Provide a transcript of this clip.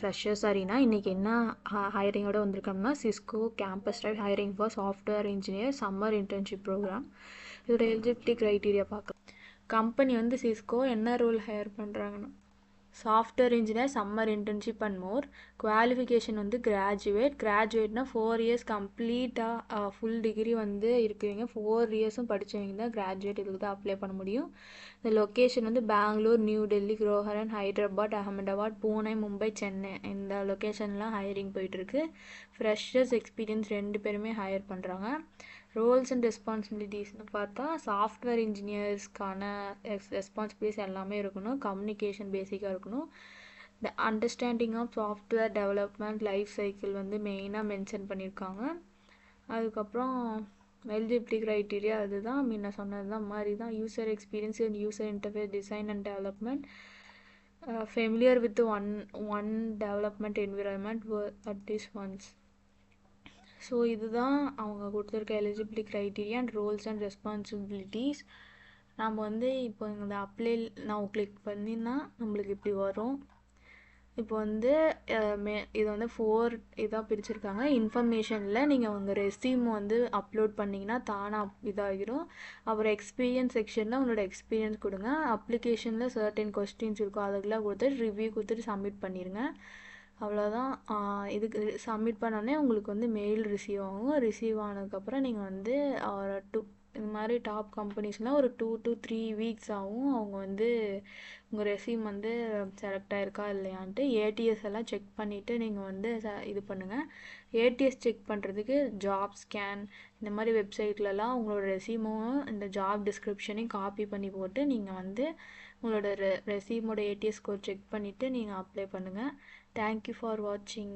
Freshers சரினா இன்றைக்கி என்ன ஹையரிங்கோடு வந்திருக்கோம்னா Cisco campus type hiring for software engineer summer internship program. இதோட எலிஜிபிலிட்டி க்ரைட்டீரியா பார்க்கலாம். கம்பெனி வந்து சிஸ்கோ என்ன ரோல் ஹையர் பண்ணுறாங்கன்னா software engineer summer internship and more. Qualification வந்து கிராஜுவேட்னா 4 இயர்ஸ் கம்ப்ளீட்டாக ஃபுல் டிகிரி வந்து இருக்குவீங்க 4 இயர்ஸும் படித்தவங்க தான் கிராஜுவேட் இதுக்கு தான் அப்ளை பண்ண முடியும். இந்த லொக்கேஷன் வந்து பெங்களூர், நியூ டெல்லி, குரோஹரன், ஹைதராபாத், அகமதாபாத், பூனே, மும்பை, சென்னை இந்த லொக்கேஷன்லாம் ஹையரிங் போயிட்டுருக்கு. ஃப்ரெஷர்ஸ் எக்ஸ்பீரியன்ஸ் 2 பேருமே ஹையர் பண்ணுறாங்க. ரோல்ஸ் அண்ட் ரெஸ்பான்சிபிலிட்டிஸ்னு பார்த்தா சாஃப்ட்வேர் இன்ஜினியர்ஸ்க்கான ரெஸ்பான்சிபிலிட்டிஸ் எல்லாமே இருக்கணும். கம்யூனிகேஷன் பேசிக்காக இருக்கணும். The understanding of software development life cycle வந்து மெயினாக மென்ஷன் பண்ணியிருக்காங்க. அதுக்கப்புறம் எலிஜிபிலிட்டி க்ரைட்டீரியா அதுதான் முன்ன சொன்னது தான் மாதிரி தான். User experience and user interface design and development, familiar with one development environment at this once. So இதுதான் அவங்க கொடுத்துருக்க eligibility criteria and roles and responsibilities. நம்ம வந்து இப்போ இந்த அப்ளை நான் கிளிக் பண்ணினா நம்மளுக்கு இப்படி வரும். இப்போ வந்து இது வந்து 4 இதாக பிரிச்சிருக்காங்க. இன்ஃபர்மேஷனில் நீங்கள் உங்கள் ரெஸ்யூம் வந்து அப்லோட் பண்ணிங்கன்னா தானாக இதாகிடும். அப்புறம் எக்ஸ்பீரியன்ஸ் செக்ஷனில் உங்களோட எக்ஸ்பீரியன்ஸ் கொடுங்க. அப்ளிகேஷனில் சர்டன் கொஸ்டின்ஸ் இருக்கும், அதுக்கெல்லாம் கொடுத்துட்டு ரிவ்யூ கொடுத்துட்டு சப்மிட் பண்ணிடுங்க. அவ்வளோதான். இதுக்கு சப்மிட் பண்ணோடனே உங்களுக்கு வந்து மெயில் ரிசீவ் ஆகும். ரிசீவ் ஆனதுக்கப்புறம் நீங்கள் வந்து இந்த மாதிரி டாப் கம்பெனிஸ்லாம் ஒரு 2 to 3 வீக்ஸ் ஆகும். அவங்க வந்து உங்கள் ரெஸ்யூம் வந்து செலக்ட் ஆகிருக்கா இல்லையான்ட்டு ஏடிஎஸ் எல்லாம் செக் பண்ணிவிட்டு நீங்கள் வந்து இது பண்ணுங்கள். ஏடிஎஸ் செக் பண்ணுறதுக்கு ஜாப் ஸ்கேன் இந்த மாதிரி வெப்சைட்லலாம் உங்களோட ரெஸ்யூமும் இந்த ஜாப் டிஸ்கிரிப்ஷனையும் காப்பி பண்ணி போட்டு நீங்கள் வந்து உங்களோட ரெஸ்யூமோட ஏடிஎஸ் ஸ்கோர் செக் பண்ணிவிட்டு நீங்கள் அப்ளை பண்ணுங்கள். Thank you for watching.